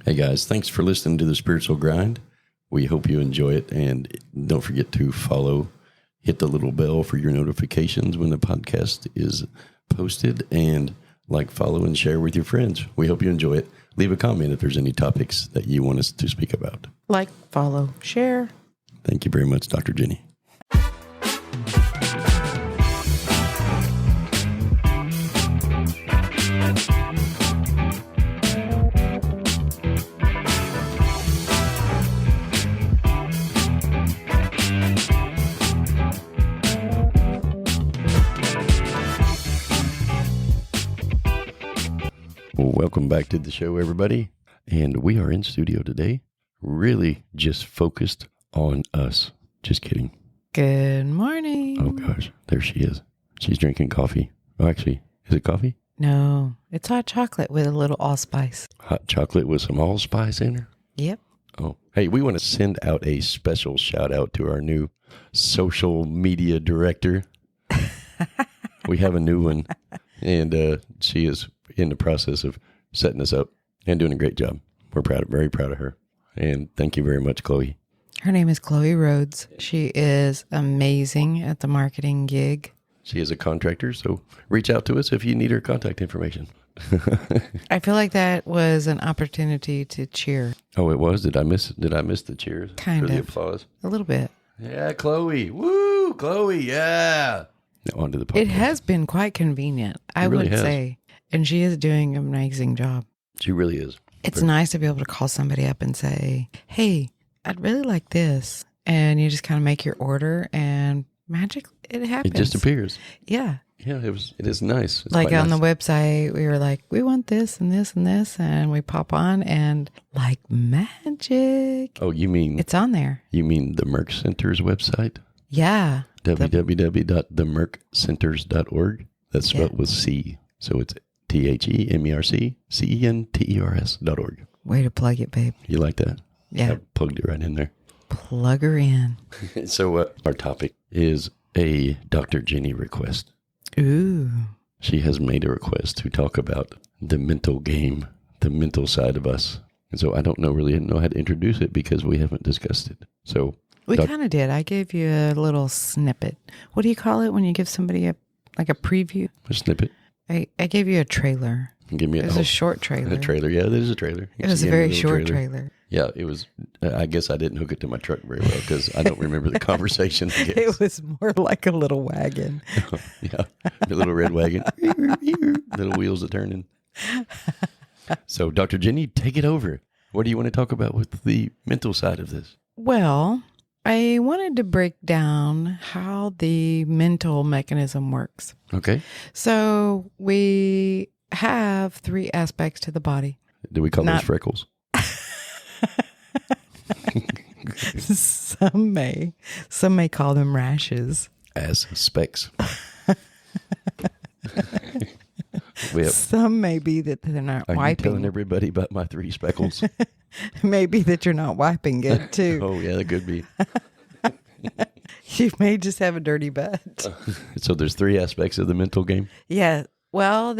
Hey guys, thanks for listening to the Spiritual Grind. We hope you enjoy it, and don't forget to follow, hit the little bell for your notifications when the podcast is posted, and like, follow, and share with your friends. We hope you enjoy it. Leave a comment if there's any topics that you want us to speak about. Like, follow, share. Thank you very much, Dr. Jenny. Welcome back to the show, everybody. And we are in studio today, really just focused on us. Just kidding. Good morning. Oh, gosh. There she is. She's drinking coffee. Oh, actually, is it coffee? No, it's hot chocolate with a little allspice. Hot chocolate with some allspice in her? Yep. Oh, hey, we want to send out a special shout out to our new social media director. We have a new one, and she is in the process of setting us up and doing a great job. We're very proud of her. And thank you very much, Chloe. Her name is Chloe Rhodes. She is amazing at the marketing gig. She is a contractor, so reach out to us if you need her contact information. I feel like that was an opportunity to cheer. Oh, it was? Did I miss the cheers? Kind for the of. applause? A little bit. Yeah, Chloe. Woo, Chloe, yeah. Now on to the podcast. It has been quite convenient, I really would has. say. And she is doing an amazing job. She really is. It's nice to be able to call somebody up and say, hey, I'd really like this. And you just kind of make your order and magic, it happens. It just appears. Yeah. Yeah, it is nice. It's like quite on nice. the website, we were like, we want this and this and this. And we pop on and like magic. Oh, you mean It's on there. the Merck Center's website? Yeah. www.themerckcenters.org. That's spelled with C. So it's TheMerckCenters.org. Way to plug it, babe. You like that? Yeah. I plugged it right in there. Plug her in. So our topic is a Dr. Jenny request. Ooh. She has made a request to talk about the mental game, the mental side of us. And so I don't really know how to introduce it because we haven't discussed it. So We kind of did. I gave you a little snippet. What do you call it when you give somebody a preview? a snippet. I gave you a trailer. Give me It was a short trailer. A trailer. Yeah, it is a trailer. It was a very short trailer. Yeah, it was. I guess I didn't hook it to my truck very well because I don't remember the conversation. I guess. It was more like a little wagon. Yeah, the little red wagon. Little wheels are turning. So, Dr. Jenny, take it over. What do you want to talk about with the mental side of this? Well, I wanted to break down how the mental mechanism works. Okay. So we have 3 aspects to the body. Do we call those freckles? Some may call them rashes. As specks. Some may be that they're not Are wiping. you telling everybody about my 3 speckles? Maybe that you're not wiping good too. Oh, yeah, that could be. You may just have a dirty butt. So there's 3 aspects of the mental game? Yeah. Well,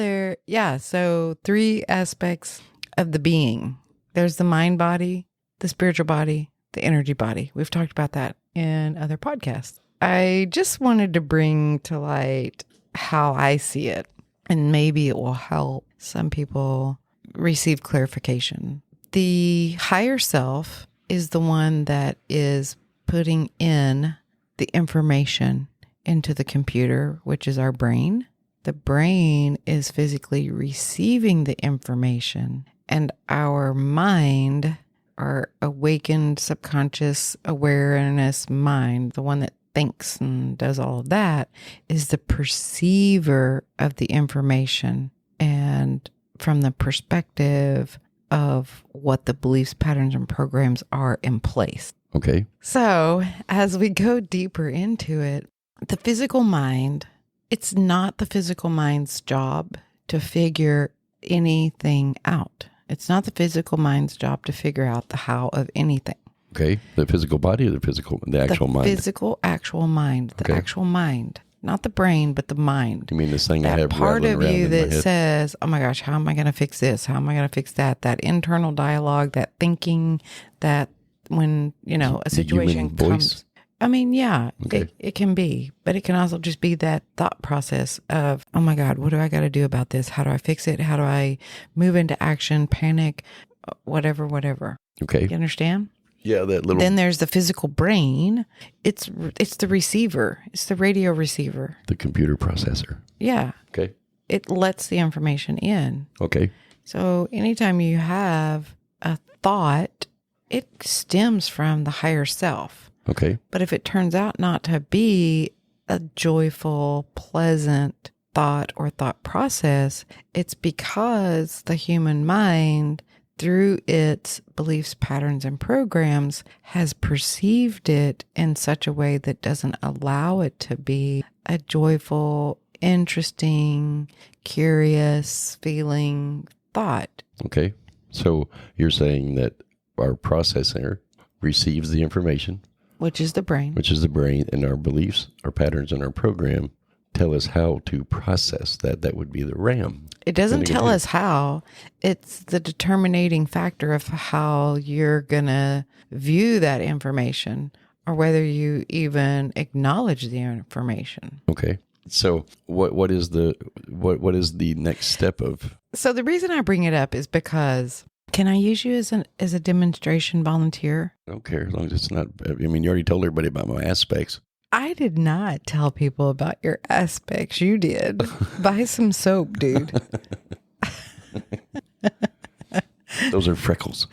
so 3 aspects of the being. There's the mind body, the spiritual body, the energy body. We've talked about that in other podcasts. I just wanted to bring to light how I see it, and maybe it will help some people receive clarification. The higher self is the one that is putting in the information into the computer, which is our brain. The brain is physically receiving the information, and our mind, our awakened subconscious awareness mind, the one that thinks and does all of that, is the perceiver of the information, and from the perspective of what the beliefs, patterns, and programs are in place. Okay. So as we go deeper into it, the physical mind, it's not the physical mind's job to figure anything out. It's not the physical mind's job to figure out the how of anything. Okay. The physical body or the actual mind? The physical, actual mind. The Okay. actual mind. not the brain, but the mind. You mean this thing I That have part rattling of around you in my that head? says, oh my gosh, how am I going to fix this? How am I going to fix that? That internal dialogue, that thinking, that when, a The human situation voice? comes. I mean, yeah, Okay. it can be, but it can also just be that thought process of, oh my God, what do I got to do about this? How do I fix it? How do I move into action, panic, whatever. Okay. You understand? Yeah, that little, Then there's the physical brain. It's the receiver. It's the radio receiver. the computer processor. Yeah. Okay. It lets the information in. Okay. So anytime you have a thought, it stems from the higher self. Okay. But if it turns out not to be a joyful, pleasant thought or thought process, it's because the human mind, through its beliefs, patterns, and programs, has perceived it in such a way that doesn't allow it to be a joyful, interesting, curious feeling thought. Okay. So you're saying that our processor receives the information, Which is the brain. which is the brain, and our beliefs, our patterns, and our program tell us how to process that. That would be the RAM. It doesn't Then tell again, us how. It's the determining factor of how you're going to view that information or whether you even acknowledge the information. Okay. So what is the next step of? So the reason I bring it up is because, can I use you as a demonstration volunteer? I don't care as long as it's not. I mean, you already told everybody about my aspects. I did not tell people about your aspects. You did. Buy some soap, dude. Those are freckles.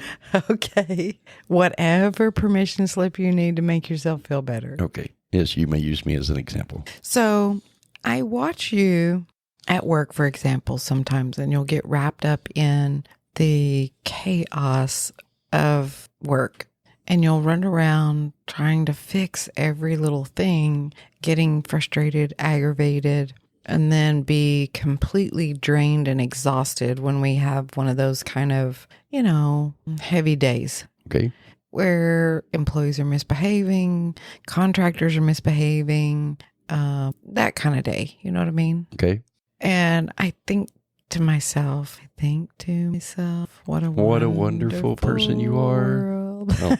Okay. Whatever permission slip you need to make yourself feel better. Okay. Yes, you may use me as an example. So I watch you at work, for example, sometimes, and you'll get wrapped up in the chaos of work. And you'll run around trying to fix every little thing, getting frustrated, aggravated, and then be completely drained and exhausted when we have one of those kind of, heavy days Okay. where employees are misbehaving, contractors are misbehaving, that kind of day. You know what I mean? Okay. And I think to myself, what a wonderful person you are. world. Oh.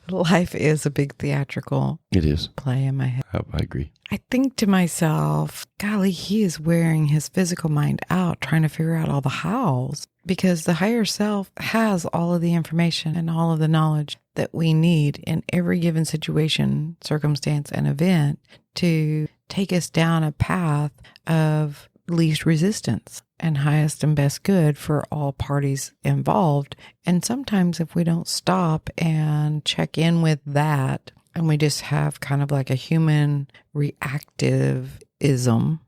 Life is a big theatrical It is. play in my head. I agree. I think to myself, golly, he is wearing his physical mind out trying to figure out all the hows, because the higher self has all of the information and all of the knowledge that we need in every given situation, circumstance, and event to take us down a path of least resistance and highest and best good for all parties involved. And sometimes if we don't stop and check in with that, and we just have kind of like a human reactivism.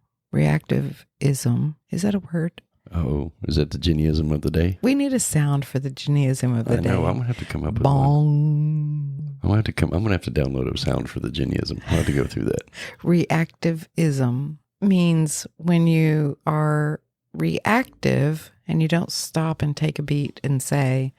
Is that a word? Oh, is that the Ginnyism of the day? We need a sound for the Ginnyism of the I day. know. I'm gonna have to come up with one. Bong. I'm gonna have to download a sound for the Ginnyism. I'll have to go through that. Reactivism means when you are reactive and you don't stop and take a beat and say,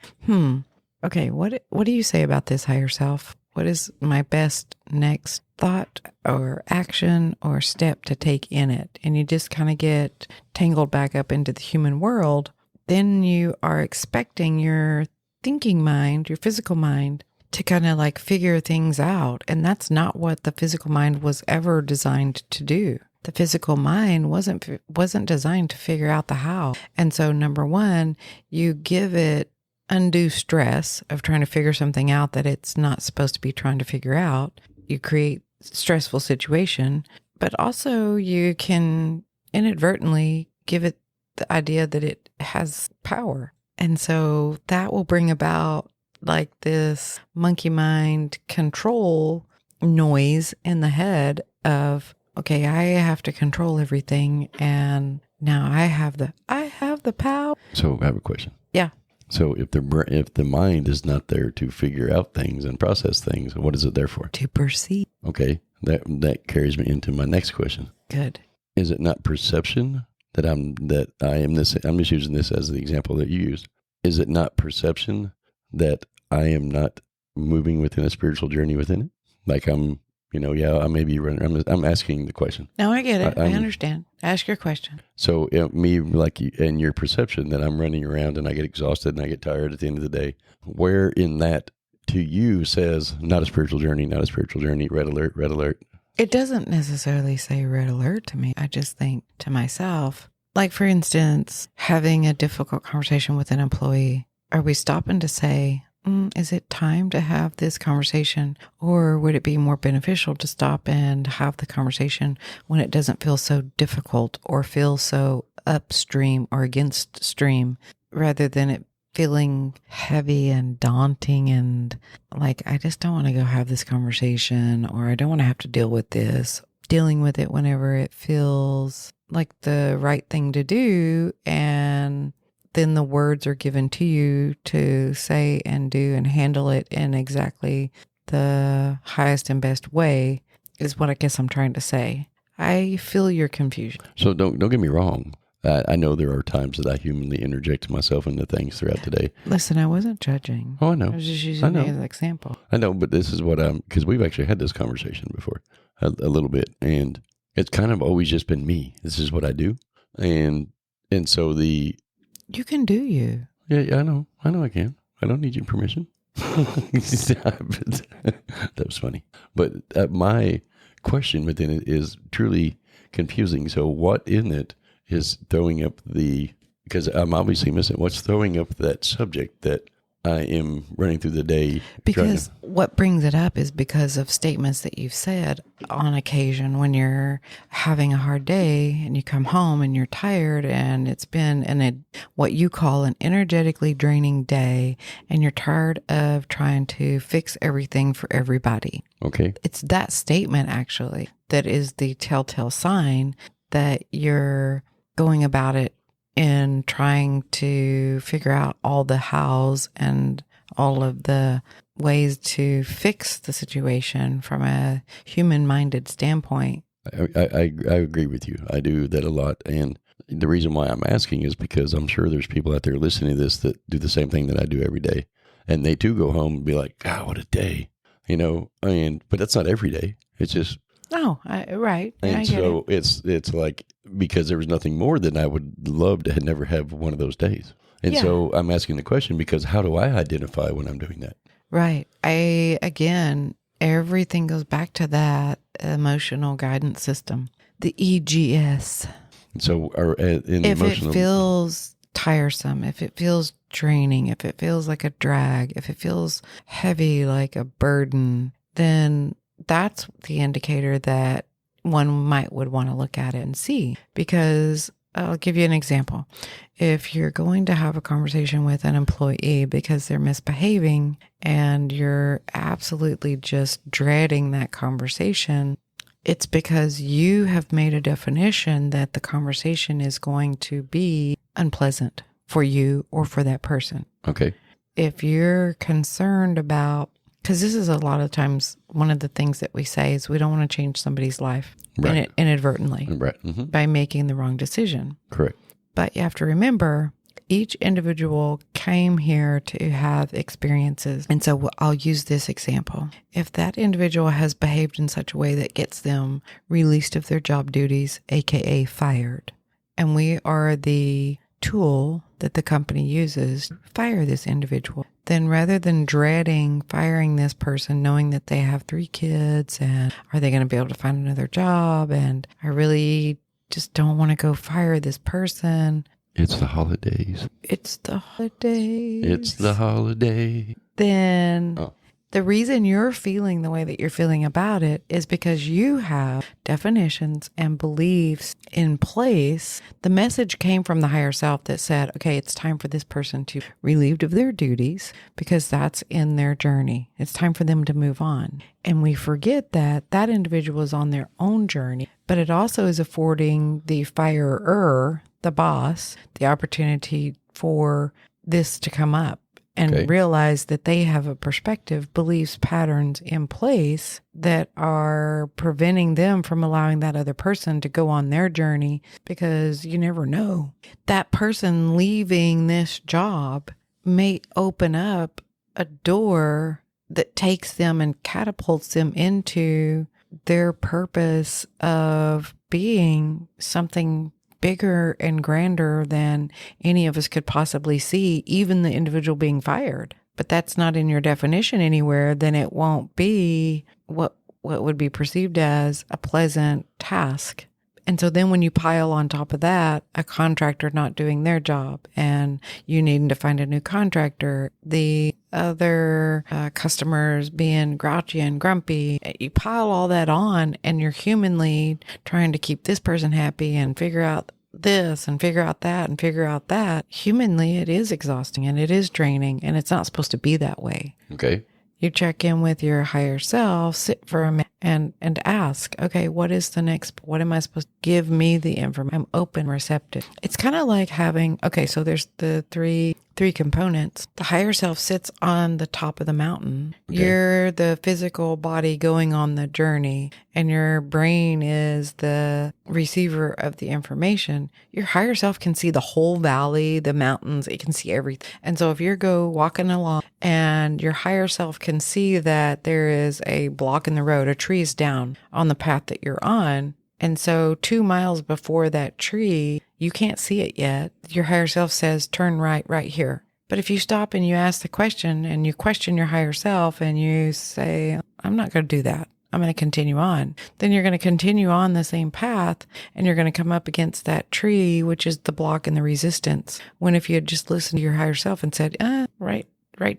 okay, what do you say about this, higher self? What is my best next thought or action or step to take in it? And you just kind of get tangled back up into the human world. Then you are expecting your thinking mind, your physical mind, to kind of like figure things out. And that's not what the physical mind was ever designed to do. The physical mind wasn't designed to figure out the how. And so number one, you give it undue stress of trying to figure something out that it's not supposed to be trying to figure out. You create stressful situation, but also you can inadvertently give it the idea that it has power. And so that will bring about like this monkey mind control noise in the head of, okay, I have to control everything, and now I have the power. So I have a question. Yeah. So if the mind is not there to figure out things and process things, what is it there for? To perceive. Okay, that carries me into my next question. Good. Is it not perception that I am this? I'm just using this as the example that you used. Is it not perception that I am not moving within a spiritual journey within it? Like I'm I may be running. I'm asking the question. No, I get it. I understand. Ask your question. So me, like you, and your perception that I'm running around and I get exhausted and I get tired at the end of the day, where in that to you says not a spiritual journey, red alert, red alert? It doesn't necessarily say red alert to me. I just think to myself, like for instance, having a difficult conversation with an employee, are we stopping to say, is it time to have this conversation? Or would it be more beneficial to stop and have the conversation when it doesn't feel so difficult or feel so upstream or against stream, rather than it feeling heavy and daunting and like, I just don't want to go have this conversation, or I don't want to have to deal with this, dealing with it whenever it feels like the right thing to do. And then the words are given to you to say and do and handle it in exactly the highest and best way is what I guess I'm trying to say. I feel your confusion. So don't get me wrong. I know there are times that I humanly interject myself into things throughout the day. Listen, I wasn't judging. Oh, I know. I was just using it as an example. I know, but this is what because we've actually had this conversation before a little bit, and it's kind of always just been me. This is what I do. And so you can do you. Yeah, I know I can. I don't need your permission. That was funny. But my question within it is truly confusing. So what in it is throwing up because I'm obviously missing, what's throwing up that subject that I am running through the day? Because what brings it up is because of statements that you've said on occasion when you're having a hard day and you come home and you're tired and it's been what you call an energetically draining day, and you're tired of trying to fix everything for everybody. Okay. It's that statement actually that is the telltale sign that you're going about it in trying to figure out all the hows and all of the ways to fix the situation from a human-minded standpoint. I agree with you. I do that a lot. And the reason why I'm asking is because I'm sure there's people out there listening to this that do the same thing that I do every day. And they too go home and be like, God, what a day, but that's not every day. It's just, right. And so it's like, because there was nothing more than I would love to never have one of those days. And so I'm asking the question because how do I identify when I'm doing that? Right. Everything goes back to that emotional guidance system, the EGS. So if it feels tiresome, if it feels draining, if it feels like a drag, if it feels heavy like a burden, then that's the indicator that one would want to look at it and see. Because I'll give you an example. If you're going to have a conversation with an employee because they're misbehaving and you're absolutely just dreading that conversation, it's because you have made a definition that the conversation is going to be unpleasant for you or for that person. Okay. If you're concerned about, because this is a lot of times one of the things that we say is we don't want to change somebody's life inadvertently by making the wrong decision. Correct. But you have to remember, each individual came here to have experiences. And so I'll use this example. If that individual has behaved in such a way that gets them released of their job duties, aka fired, and we are the tool that the company uses to fire this individual, then rather than dreading firing this person, knowing that they have 3 kids and are they going to be able to find another job, and I really just don't want to go fire this person. It's the holidays. Then the reason you're feeling the way that you're feeling about it is because you have definitions and beliefs in place. The message came from the higher self that said, okay, it's time for this person to relieved of their duties because that's in their journey. It's time for them to move on. And we forget that that individual is on their own journey, but it also is affording the firer, the boss, the opportunity for this to come up. And realize that they have a perspective, beliefs, patterns in place that are preventing them from allowing that other person to go on their journey, because you never know. That person leaving this job may open up a door that takes them and catapults them into their purpose of being something bigger and grander than any of us could possibly see, even the individual being fired. But that's not in your definition anywhere, then it won't be what would be perceived as a pleasant task. And so then when you pile on top of that, a contractor not doing their job and you needing to find a new contractor, the other customers being grouchy and grumpy, you pile all that on and you're humanly trying to keep this person happy and figure out this and figure out that and figure out that. Humanly, it is exhausting and it is draining, and it's not supposed to be that way. Okay. You check in with your higher self, sit for a minute and ask, okay, what is the next, what am I supposed to give me the information? I'm open, receptive. It's kind of like having, okay, so there's the three components. The higher self sits on the top of the mountain. Okay. You're the physical body going on the journey, and your brain is the receiver of the information. Your higher self can see the whole valley, the mountains, it can see everything. And so if you go walking along and your higher self can see that there is a block in the road, a tree is down on the path that you're on. And so 2 miles before that tree, you can't see it yet. Your higher self says, turn right here. But if you stop and you ask the question and you question your higher self and you say, I'm not going to do that, I'm going to continue on, then you're going to continue on the same path and you're going to come up against that tree, which is the block and the resistance. When if you had just listened to your higher self and said, right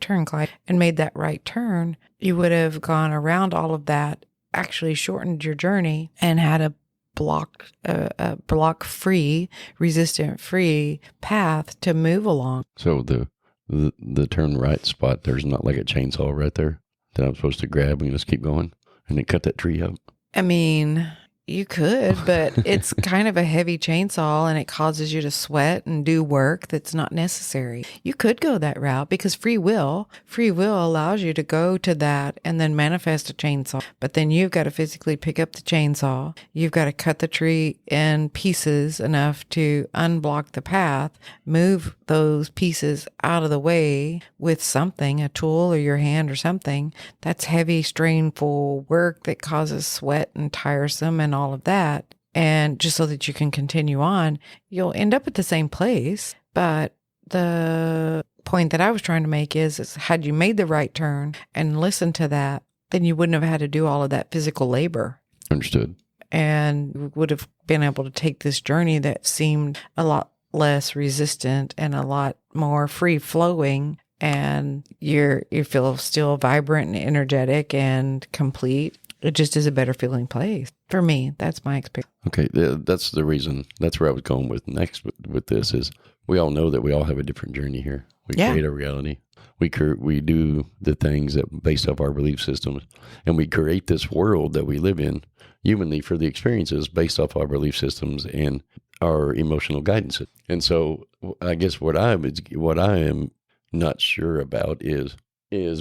turn, Clyde, and made that right turn, you would have gone around all of that, actually shortened your journey and had a block free, resistant free path to move along. So the turn right spot, there's not like a chainsaw right there that I'm supposed to grab and just keep going and then cut that tree up? I mean, you could, but it's kind of a heavy chainsaw and it causes you to sweat and do work that's not necessary. You could go that route because free will allows you to go to that and then manifest a chainsaw. But then you've got to physically pick up the chainsaw. You've got to cut the tree in pieces enough to unblock the path, move those pieces out of the way with something, a tool or your hand or something. That's heavy, strainful work that causes sweat and tiresome and all of that. And just so that you can continue on, you'll end up at the same place. But the point that I was trying to make is had you made the right turn and listened to that, then you wouldn't have had to do all of that physical labor. Understood. And you would have been able to take this journey that seemed a lot less resistant and a lot more free flowing. And you feel still vibrant and energetic and complete. It just is a better feeling place. For me, that's my experience. Okay, that's the reason. That's where I was going with next with this is we all know that we all have a different journey here. We create a reality. We do the things that based off our belief systems, and we create this world that we live in humanly for the experiences based off our belief systems and our emotional guidance. And so I guess what I am not sure about is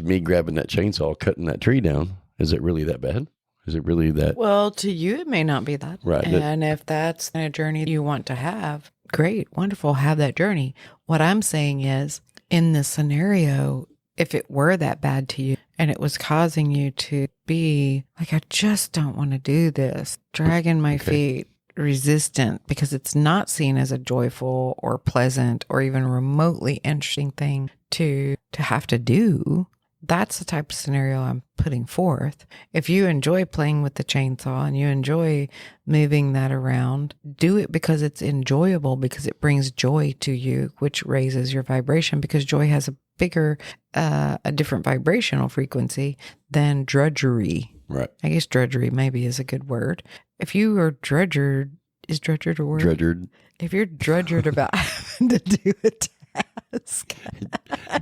me grabbing that chainsaw, cutting that tree down. Is it really that bad? Is it really that? Well, to you, it may not be that. Right. And if that's a journey you want to have, great, wonderful, have that journey. What I'm saying is, in this scenario, if it were that bad to you and it was causing you to be like, I just don't want to do this, dragging my feet, resistant, because it's not seen as a joyful or pleasant or even remotely interesting thing to have to do. That's the type of scenario I'm putting forth. If you enjoy playing with the chainsaw and you enjoy moving that around, do it because it's enjoyable, because it brings joy to you, which raises your vibration, because joy has a bigger, a different vibrational frequency than drudgery. Right. I guess drudgery maybe is a good word. If you are drudgered, is drudgered a word? Drudgered. If you're drudgered about having to do a task.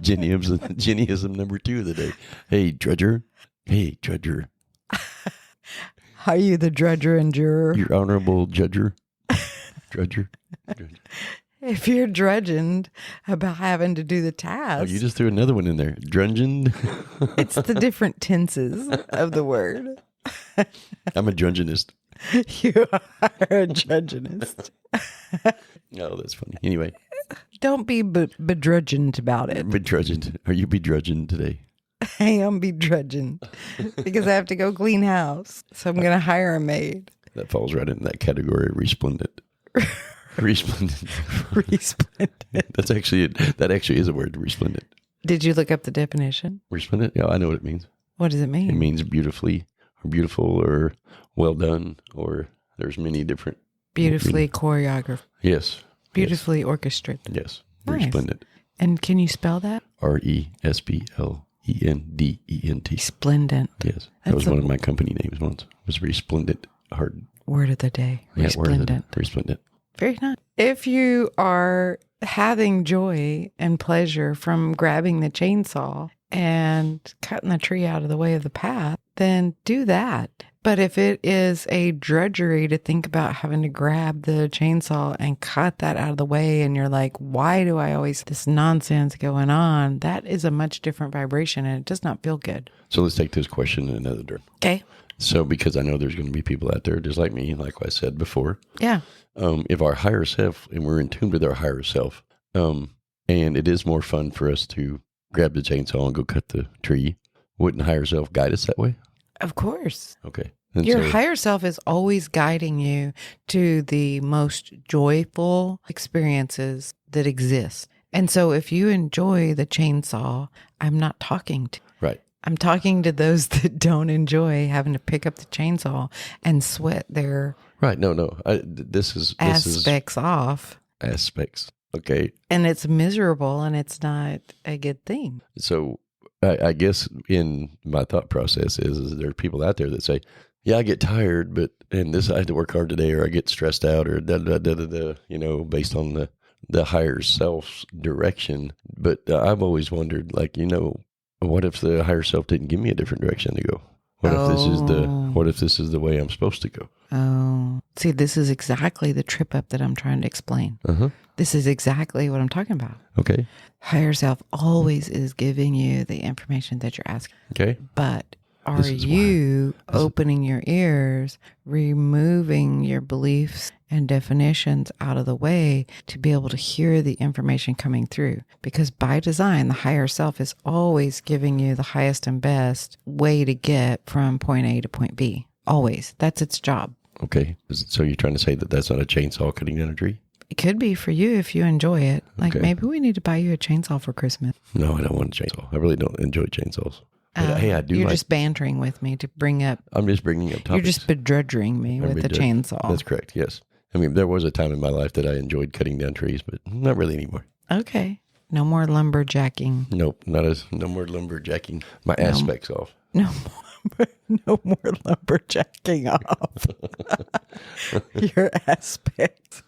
Jennyism number 2 of the day. Hey, drudger. Hey, drudger. Are you the drudger and juror? Your honorable judger. Drudger. If you're drudging about having to do the task. Oh, you just threw another one in there. Drunging. It's the different tenses of the word. I'm a drunginist. You are a drudginist. Oh, that's funny. Anyway. Don't be begrudging about it. Begrudging. Are you begrudging today? Hey, I'm begrudging because I have to go clean house. So I'm going to hire a maid. That falls right in that category, resplendent. Resplendent. Resplendent. That's actually it. That actually is a word, resplendent. Did you look up the definition? Resplendent? Yeah, I know what it means. What does it mean? It means beautifully or beautiful or well done, or there's many different. Beautifully choreographed. Yes. Beautifully orchestrated. Yes. Nice. Resplendent. And can you spell that? RESPLENDENT. Splendent. Yes. That was one of my company names once. It was resplendent. Hard. Word of the day. Yeah, Resplendent. Resplendent. Very nice. If you are having joy and pleasure from grabbing the chainsaw and cutting the tree out of the way of the path, then do that. But if it is a drudgery to think about having to grab the chainsaw and cut that out of the way, and you're like, why do I always this nonsense going on? That is a much different vibration, and it does not feel good. So let's take this question in another direction. Okay. So because I know there's going to be people out there just like me, like I said before. Yeah. If our higher self, and we're in tune with our higher self, and it is more fun for us to grab the chainsaw and go cut the tree, wouldn't higher self guide us that way? Of course. Okay. Your higher self is always guiding you to the most joyful experiences that exist. And so if you enjoy the chainsaw, I'm not talking to. Right. I'm talking to those that don't enjoy having to pick up the chainsaw and sweat their Right. No. This is off. Aspects. Okay. And it's miserable and it's not a good thing. So I guess in my thought process is there are people out there that say, yeah, I get tired, and I had to work hard today, or I get stressed out, or based on the higher self's direction. But I've always wondered, what if the higher self didn't give me a different direction to go? What if this is the way I'm supposed to go? Oh, see, this is exactly the trip up that I'm trying to explain. Uh-huh. This is exactly what I'm talking about. Okay. Higher self always is giving you the information that you're asking. Okay. But are you opening your ears, removing your beliefs and definitions out of the way to be able to hear the information coming through? Because by design, the higher self is always giving you the highest and best way to get from point A to point B. Always. That's its job. Okay. So you're trying to say that that's not a chainsaw cutting down a tree? It could be for you if you enjoy it. Like Okay. maybe we need to buy you a chainsaw for Christmas. No, I don't want a chainsaw. I really don't enjoy chainsaws. But, hey, I do. You're just bantering with me to bring up. I'm just bringing up topics. You're just bedrudgering me with the chainsaw. That's correct. Yes. I mean, there was a time in my life that I enjoyed cutting down trees, but not really anymore. Okay. No more lumberjacking. Nope. No more lumberjacking my aspects off. No more lumberjacking off your aspects.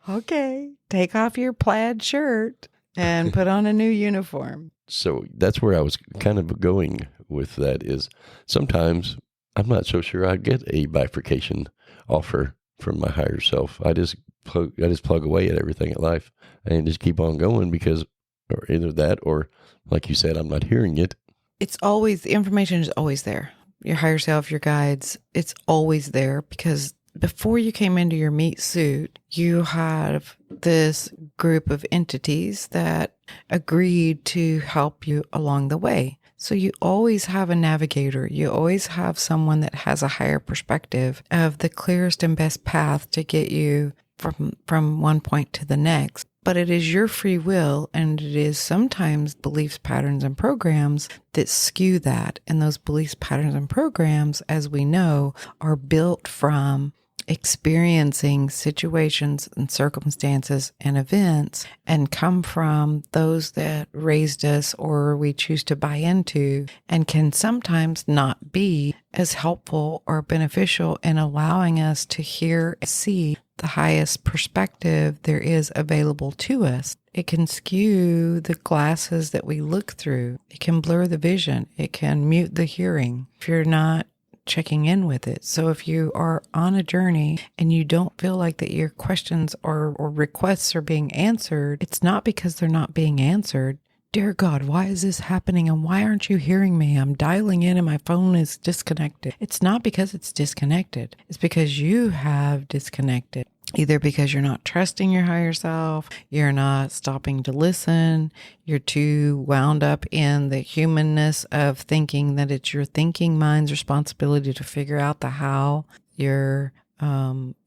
Okay. Take off your plaid shirt and put on a new uniform. So that's where I was kind of going with that is sometimes I'm not so sure I get a bifurcation offer from my higher self. I just plug away at everything in life and just keep on going because, or either that, or like you said, I'm not hearing it. It's always, the information is always there. Your higher self, your guides, it's always there because before you came into your meat suit, you have this group of entities that agreed to help you along the way. So you always have a navigator. You always have someone that has a higher perspective of the clearest and best path to get you from one point to the next. But it is your free will, and it is sometimes beliefs, patterns, and programs that skew that. And those beliefs, patterns, and programs, as we know, are built from experiencing situations and circumstances and events and come from those that raised us or we choose to buy into, and can sometimes not be as helpful or beneficial in allowing us to hear and see the highest perspective there is available to us. It can skew the glasses that we look through. It can blur the vision. It can mute the hearing if you're not checking in with it. So if you are on a journey and you don't feel like that your questions or requests are being answered, it's not because they're not being answered. Dear God, why is this happening and why aren't you hearing me? I'm dialing in and my phone is disconnected. It's not because it's disconnected. It's because you have disconnected. either because you're not trusting your higher self, you're not stopping to listen, you're too wound up in the humanness of thinking that it's your thinking mind's responsibility to figure out the how. Your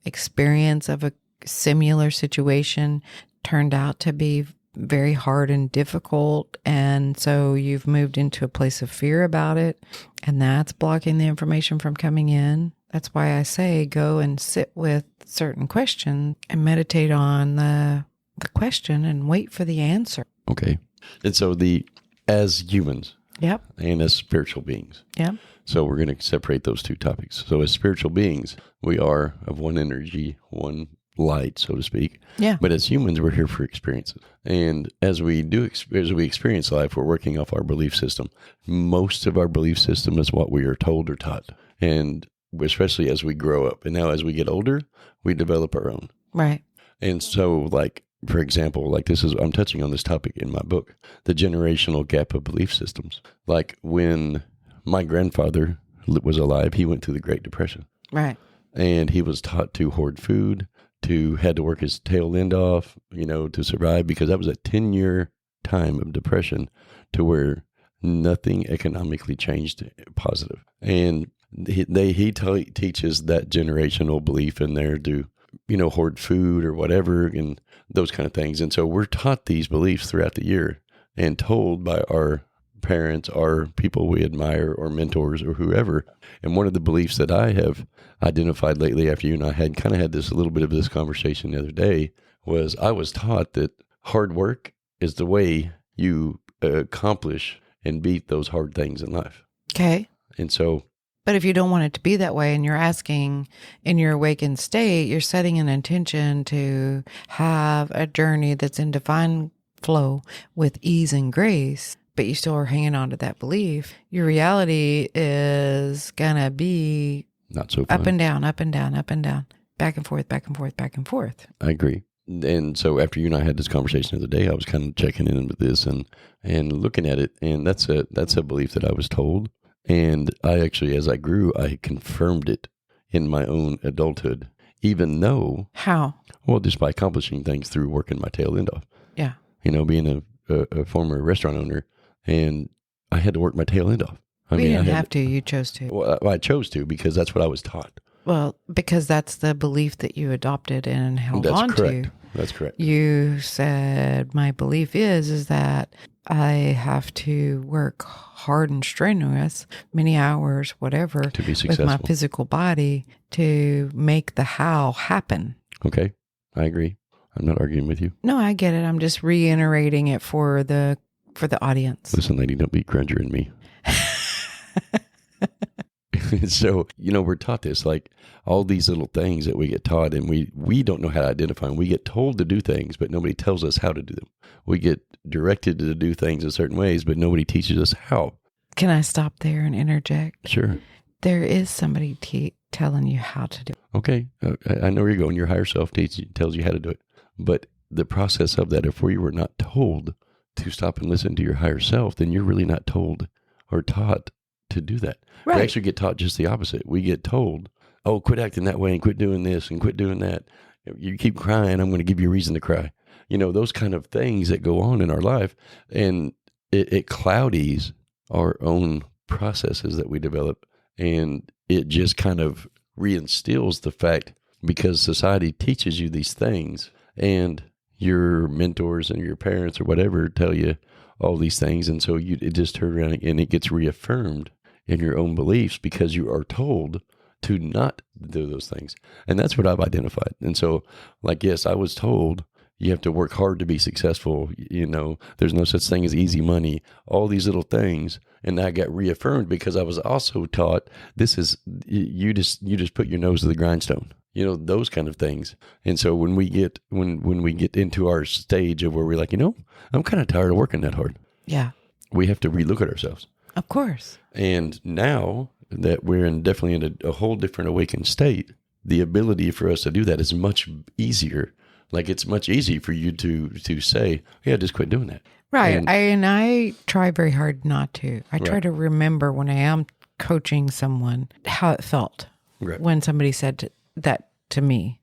experience of a similar situation turned out to be very hard and difficult, and so you've moved into a place of fear about it, and that's blocking the information from coming in. That's why I say go and sit with certain questions and meditate on the question and wait for the answer. Okay. And so as humans Yep. and as spiritual beings. Yep. So we're going to separate those two topics. So as spiritual beings, we are of one energy, one light, so to speak. Yeah. But as humans, we're here for experiences. And as we experience life, we're working off our belief system. Most of our belief system is what we are told or taught. And especially as we grow up. And now as we get older, we develop our own. Right. And so, like, for example, like I'm touching on this topic in my book, the generational gap of belief systems. Like when my grandfather was alive, he went through the Great Depression. Right. And he was taught to hoard food, had to work his tail end off, to survive, because that was a 10-year time of depression to where nothing economically changed positive. And he teaches that generational belief in there to, hoard food or whatever and those kind of things. And so we're taught these beliefs throughout the year and told by our parents, our people we admire, or mentors, or whoever. And one of the beliefs that I have identified lately, after you and I had this a little bit of this conversation the other day, was I was taught that hard work is the way you accomplish and beat those hard things in life. Okay. And so, but if you don't want it to be that way and you're asking in your awakened state, you're setting an intention to have a journey that's in divine flow with ease and grace, but you still are hanging on to that belief, your reality is going to be not so fun. Up and down, up and down, up and down, back and forth, back and forth, back and forth. I agree. And so after you and I had this conversation the other day, I was kind of checking in with this and looking at it. And that's a belief that I was told. And I actually, as I grew, I confirmed it in my own adulthood, even though... How? Well, just by accomplishing things through working my tail end off. Yeah. Being a former restaurant owner, and I had to work my tail end off. You didn't have to. You chose to. Well, I chose to because that's what I was taught. Well, because that's the belief that you adopted and held on to. That's correct. You said, my belief is that I have to work hard and strenuous, many hours, whatever, to be successful with my physical body to make the how happen. Okay. I agree. I'm not arguing with you. No, I get it. I'm just reiterating it for the audience. Listen, lady, don't be Granger and me. So, we're taught this, like all these little things that we get taught, and we don't know how to identify them. We get told to do things, but nobody tells us how to do them. We get directed to do things in certain ways, but nobody teaches us how. Can I stop there and interject? Sure. There is somebody telling you how to do it. Okay. I know where you're going. Your higher self tells you how to do it. But the process of that, if we were not told to stop and listen to your higher self, then you're really not told or taught to do that. Right. We actually get taught just the opposite. We get told, oh, quit acting that way and quit doing this and quit doing that. You keep crying, I'm going to give you a reason to cry. Those kind of things that go on in our life. And it cloudies our own processes that we develop. And it just kind of reinstills the fact, because society teaches you these things and your mentors and your parents or whatever tell you all these things. And so it just turns around and it gets reaffirmed in your own beliefs because you are told to not do those things. And that's what I've identified. And so, like, yes, I was told you have to work hard to be successful. There's no such thing as easy money, all these little things. And I got reaffirmed because I was also taught this is, you just put your nose to the grindstone, those kind of things. And so when we get into our stage of where we're like, I'm kind of tired of working that hard. Yeah. We have to relook at ourselves. Of course. And now that we're definitely in a whole different awakened state, the ability for us to do that is much easier. Like, it's much easier for you to say, yeah, just quit doing that. Right. And I try very hard not to. I try to remember when I am coaching someone how it felt when somebody said that to me.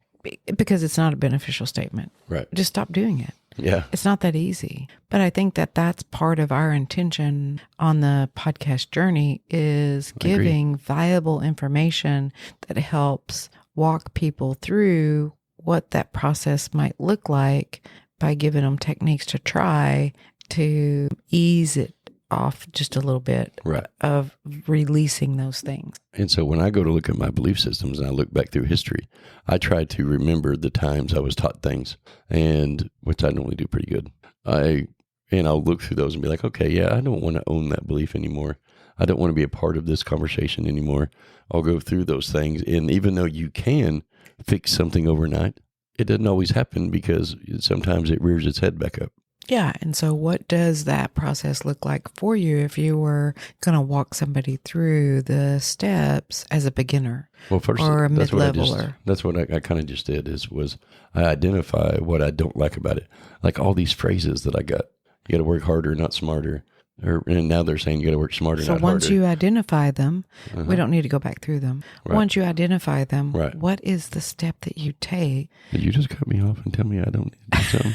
because it's not a beneficial statement. Right. Just stop doing it. Yeah. It's not that easy. But I think that that's part of our intention on the podcast journey is giving viable information that helps walk people through what that process might look like by giving them techniques to try to ease it off just a little bit of releasing those things. And so when I go to look at my belief systems and I look back through history, I try to remember the times I was taught things, and which I normally do pretty good. I'll look through those and be like, okay, yeah, I don't want to own that belief anymore. I don't want to be a part of this conversation anymore. I'll go through those things. And even though you can fix something overnight, it doesn't always happen because sometimes it rears its head back up. Yeah. And so what does that process look like for you if you were going to walk somebody through the steps as a beginner first, or a mid-leveler? That's what I kind of just did was I identify what I don't like about it. Like all these phrases that I got. You got to work harder, not smarter. And now they're saying you got to work smarter, not harder. So once you identify them, we don't need to go back through them. Right. Once you identify them, right. What is the step that you take? Did you just cut me off and tell me I don't need to do something?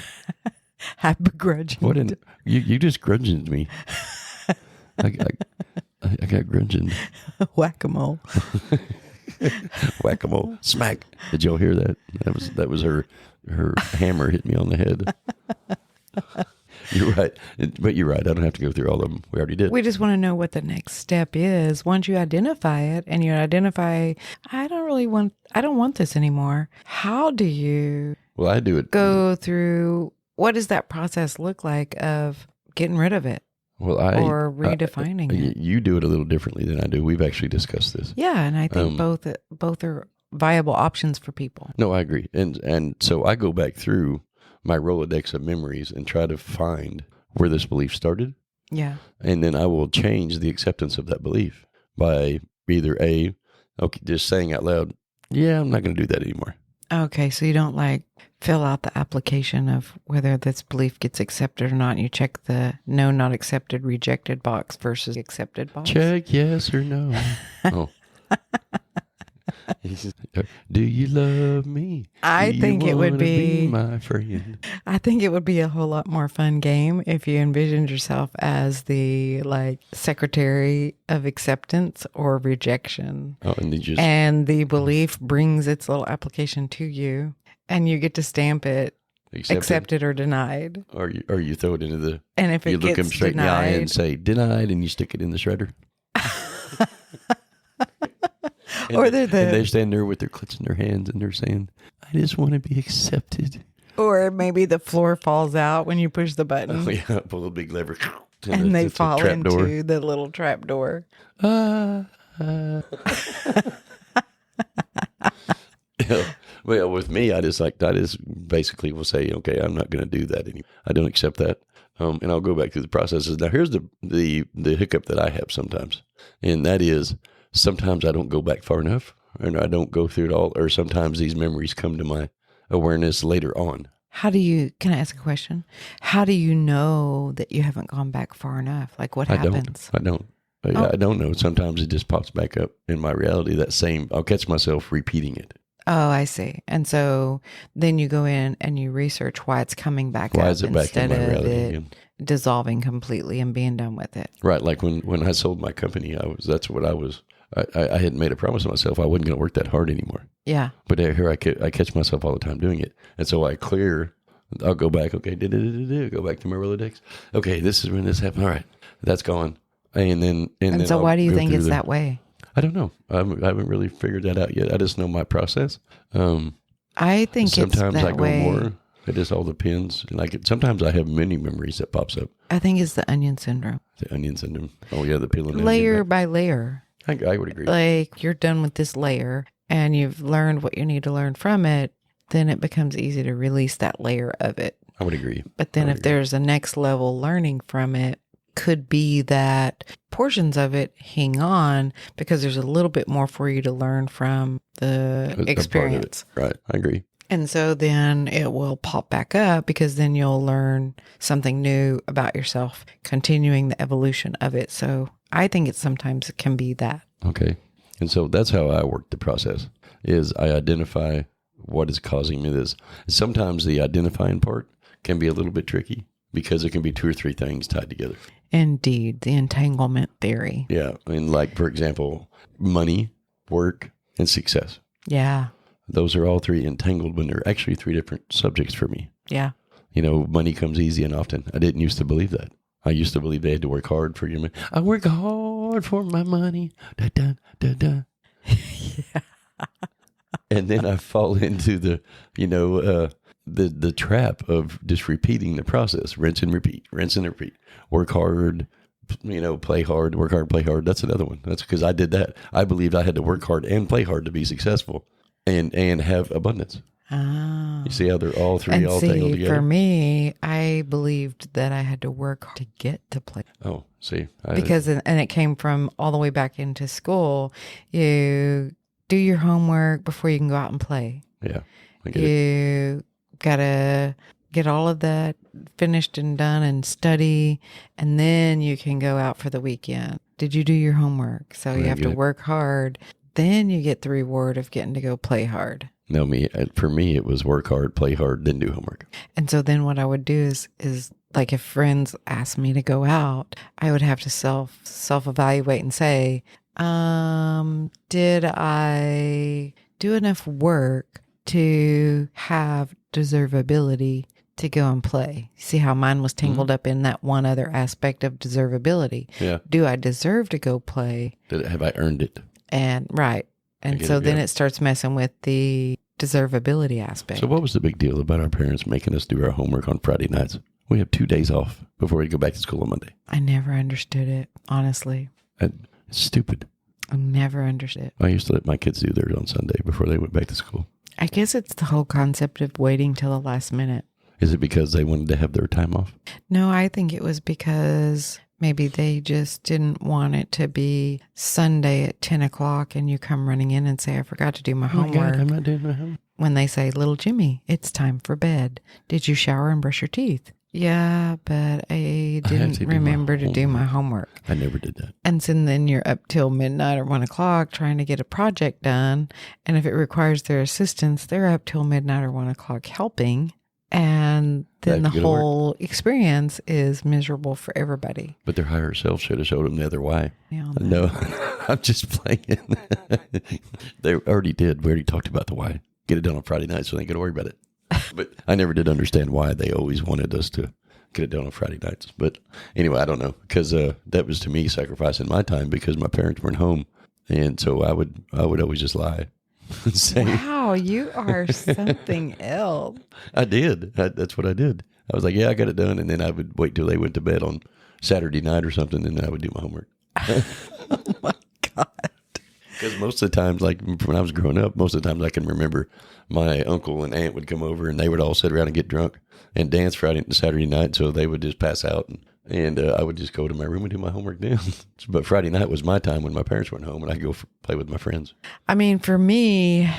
I begrudge you. You just grudged me. I got grudged. Whack-a-mole. Whack-a-mole. Smack. Did y'all hear that? That was her hammer hit me on the head. You're right. But you're right. I don't have to go through all of them. We already did. We just want to know what the next step is. Once you identify it and you identify, I don't want this anymore. How do you I do it. Go through, what does that process look like of getting rid of it? Or redefining it? You do it a little differently than I do. We've actually discussed this. Yeah. And I think both are viable options for people. No, I agree. And so I go back through my Rolodex of memories and try to find where this belief started. Yeah. And then I will change the acceptance of that belief by either just saying out loud, yeah, I'm not going to do that anymore. Okay. So you don't fill out the application of whether this belief gets accepted or not. You check the no, not accepted, rejected box versus accepted box. Check yes or no. Oh. Do you love me? I think it would be my friend. I think it would be a whole lot more fun game if you envisioned yourself as the secretary of acceptance or rejection. Oh, and the belief brings its little application to you, and you get to stamp it. Accepted or denied. Or you throw it into the. And if it gets denied, you look them straight in the eye and say denied, and you stick it in the shredder. And they stand there with their clutch in their hands and they're saying, I just want to be accepted. Or maybe the floor falls out when you push the button. Oh, yeah, pull a big lever. And they fall into the little trap door. Well, with me, I just basically will say, okay, I'm not going to do that anymore. I don't accept that. And I'll go back through the processes. Now, here's the hiccup that I have sometimes. And that is, sometimes I don't go back far enough, and I don't go through it all, or sometimes these memories come to my awareness later on. Can I ask a question? How do you know that you haven't gone back far enough? What happens? I don't. I don't know. Sometimes it just pops back up in my reality. I'll catch myself repeating it. Oh, I see. And so then you go in and you research why it's coming back up. Why is it back in my reality again? Dissolving completely and being done with it. Right. Like when I sold my company, I had made a promise to myself I wasn't going to work that hard anymore. Yeah. But here I catch myself all the time doing it. And so I'll go back. Okay. Go back to my Rolodex. Okay. This is when this happened. All right. That's gone. And then so why do you think it's that way? I don't know. I haven't really figured that out yet. I just know my process. I think sometimes it's that I go way. more. It just all depends. And sometimes I have many memories that pops up. I think it's the onion syndrome. The onion syndrome. Oh yeah, the peeling. Layer by layer. I would agree. You're done with this layer and you've learned what you need to learn from it, then it becomes easy to release that layer of it. I would agree. But then if there's a next level learning from it, could be that portions of it hang on because there's a little bit more for you to learn from the experience. Right. I agree. And so then it will pop back up because then you'll learn something new about yourself, continuing the evolution of it. So I think sometimes it can be that. Okay. And so that's how I work the process is I identify what is causing me this? Sometimes the identifying part can be a little bit tricky because it can be 2 or 3 things tied together. Indeed, the entanglement theory. Yeah. And like, for example, money, work, and success. Yeah. Those are all 3 entangled when they're actually 3 different subjects for me. Yeah. Money comes easy and often. I didn't used to believe that. I used to believe they had to work hard for your money. I work hard for my money. Da, da, da, da. Yeah. And then I fall into the trap of just repeating the process. Rinse and repeat. Work hard, play hard, work hard, play hard. That's another one. That's because I did that. I believed I had to work hard and play hard to be successful and have abundance. Oh. You see how they're all 3 And all tangled together? for me, I believed that I had to work hard to get to play. Oh, see. Because, and it came from all the way back into school. You do your homework before you can go out and play. Yeah, I get it. You got to get all of that finished and done and study, and then you can go out for the weekend. Did you do your homework? So you have to work hard. Then you get the reward of getting to go play hard. No, for me, it was work hard, play hard, then do homework. And so then what I would do is like if friends asked me to go out, I would have to self-evaluate and say, did I do enough work to have deservability to go and play? See how mine was tangled up in that one other aspect of deservability. Yeah. Do I deserve to go play? Have I earned it? And right. And so then it starts messing with the deservability aspect. So what was the big deal about our parents making us do our homework on Friday nights? We have 2 days off before we go back to school on Monday. I never understood it, honestly. It's stupid. I never understood it. I used to let my kids do theirs on Sunday before they went back to school. I guess it's the whole concept of waiting till the last minute. Is it because they wanted to have their time off? No, I think it was because maybe they just didn't want it to be Sunday at 10 o'clock and you come running in and say, I forgot to do my homework. God, I'm not doing my homework. When they say, little Jimmy, it's time for bed. Did you shower and brush your teeth? Yeah, but I didn't remember to do my homework. I never did that. And so then you're up till midnight or 1 o'clock trying to get a project done. And if it requires their assistance, they're up till midnight or 1 o'clock helping. And then the whole experience is miserable for everybody. But their higher self should have showed them the other way. Yeah, no, I'm just playing. They already did. We already talked about the why. Get it done on Friday night so they ain't got to worry about it. But I never did understand why they always wanted us to get it done on Friday nights. But anyway, I don't know. Because that was to me sacrificing my time because my parents weren't home. And so I would always just lie. Say, wow, you are something else. I did. That's what I did. I was like, yeah, I got it done. And then I would wait till they went to bed on Saturday night or something. And then I would do my homework. Oh my God. Because most of the times, like when I was growing up, most of the times I can remember my uncle and aunt would come over and they would all sit around and get drunk and dance Friday and Saturday night. So they would just pass out and I would just go to my room and do my homework then. But Friday night was my time when my parents weren't home and I'd go play with my friends. I mean, for me,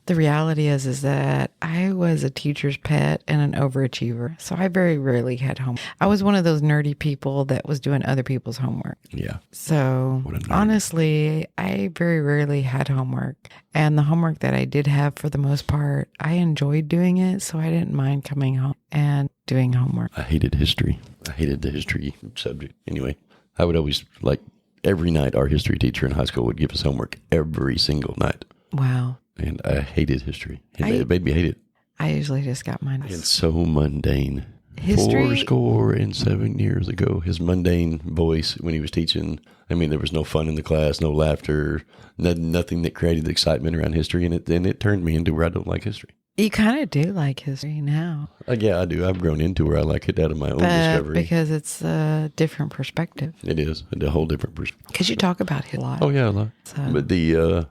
the reality is that I was a teacher's pet and an overachiever. So I very rarely had homework. I was one of those nerdy people that was doing other people's homework. Yeah. So honestly, I very rarely had homework. And the homework that I did have, for the most part, I enjoyed doing it. So I didn't mind coming home and doing homework. I hated history. I hated the history subject. Anyway, I would always, like, every night our history teacher in high school would give us homework every single night. Wow. And I hated history. It made me hate it. I usually just got mine. It's so mundane. History? 47 years ago, his mundane voice when he was teaching, I mean, there was no fun in the class, no laughter, nothing that created excitement around history. And it turned me into where I don't like history. You kind of do like history now. Yeah, I do. I've grown into where I like it out of my own discovery. Because it's a different perspective. It is. A whole different perspective. Because you talk about it a lot. Oh, yeah, a lot. So. But the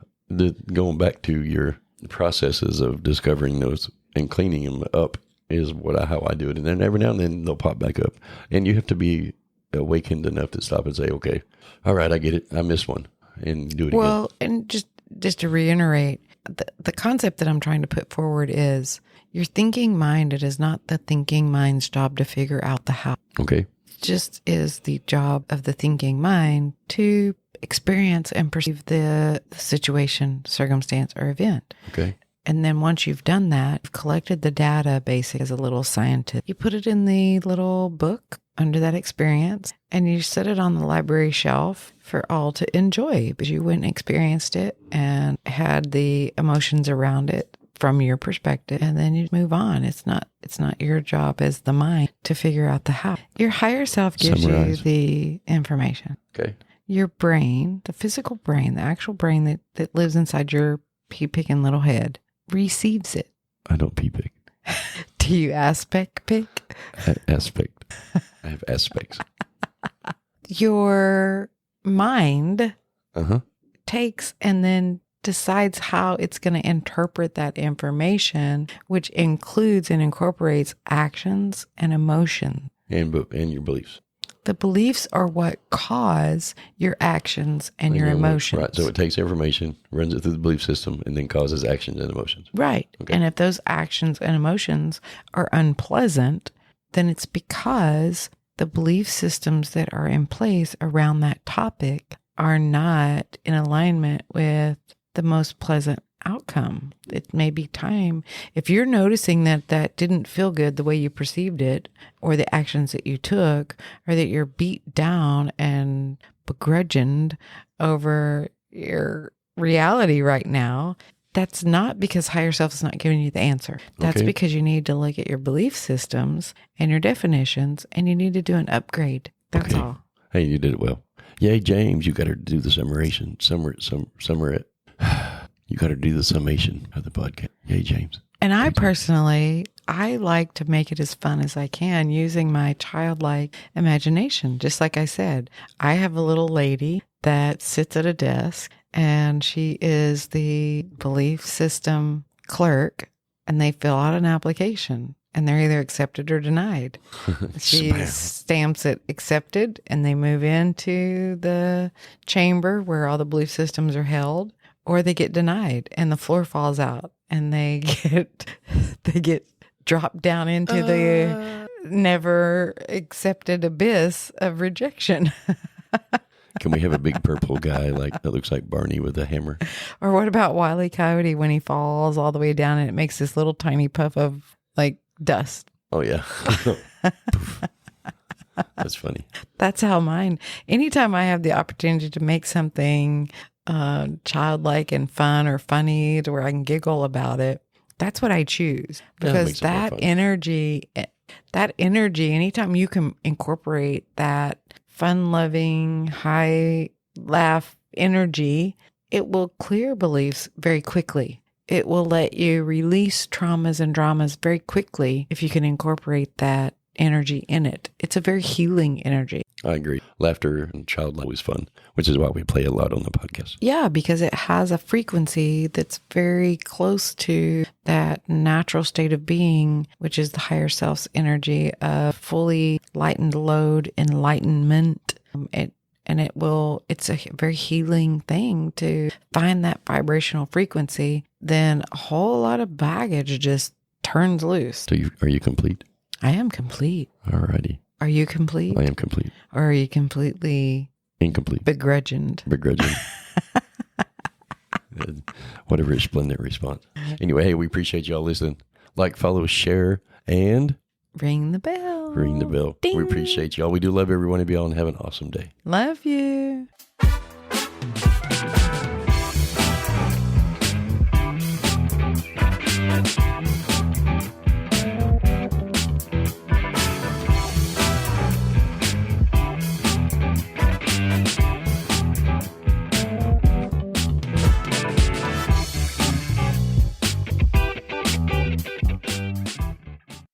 going back to your processes of discovering those and cleaning them up is how I do it. And then every now and then they'll pop back up. And you have to be awakened enough to stop and say, okay, all right, I get it. I missed one. And do it again. Well, and just to reiterate, the concept that I'm trying to put forward is your thinking mind. It is not the thinking mind's job to figure out the how. Okay. It just is the job of the thinking mind to experience and perceive the situation, circumstance, or event. Okay. And then once you've done that, you've collected the data basically as a little scientist. You put it in the little book under that experience and you set it on the library shelf for all to enjoy because you went and experienced it and had the emotions around it from your perspective, and then you move on. It's not your job as the mind to figure out the how. Your higher self gives you the information. Okay. Your brain, the physical brain, the actual brain that lives inside your pea-picking little head, receives it. I don't pea-pick. Do you aspect pick? Aspect. I have aspects. Your mind Uh-huh. takes and then decides how it's going to interpret that information, which includes and incorporates actions and emotion. And your beliefs. The beliefs are what cause your actions and your emotions. Right. So it takes information, runs it through the belief system, and then causes actions and emotions. Right. Okay. And if those actions and emotions are unpleasant, then it's because the belief systems that are in place around that topic are not in alignment with the most pleasant outcome. It may be time. If you're noticing that didn't feel good the way you perceived it, or the actions that you took, or that you're beat down and begrudged over your reality right now, that's not because higher self is not giving you the answer. That's because you need to look at your belief systems and your definitions, and you need to do an upgrade. That's all. Hey, you did it well. Yay, James, you got to do the summation. You got to do the summation of the podcast. Yay, James. And I personally, I like to make it as fun as I can using my childlike imagination. Just like I said, I have a little lady that sits at a desk and she is the belief system clerk, and they fill out an application and they're either accepted or denied. She stamps it accepted and they move into the chamber where all the belief systems are held, or they get denied and the floor falls out and they get dropped down into the never accepted abyss of rejection. Can we have a big purple guy that looks like Barney with a hammer? Or what about Wile E. Coyote when he falls all the way down and it makes this little tiny puff of dust? Oh, yeah. That's funny. That's how mine. Anytime I have the opportunity to make something childlike and fun or funny to where I can giggle about it, that's what I choose. Because that energy, anytime you can incorporate that fun-loving, high laugh energy, it will clear beliefs very quickly. It will let you release traumas and dramas very quickly if you can incorporate that energy in it. It's a very healing energy. I agree. Laughter and childlike is always fun, which is why we play a lot on the podcast. Yeah, because it has a frequency that's very close to that natural state of being, which is the higher self's energy of fully lightened load, enlightenment. It's a very healing thing to find that vibrational frequency. Then a whole lot of baggage just turns loose. So are you complete? I am complete. All righty. Are you complete? I am complete. Or are you completely incomplete? Begrudged. What a resplendent response. Anyway, hey, we appreciate y'all listening. Like, follow, share, and ring the bell. Ring the bell. Ding. We appreciate y'all. We do love every one of y'all, and have an awesome day. Love you.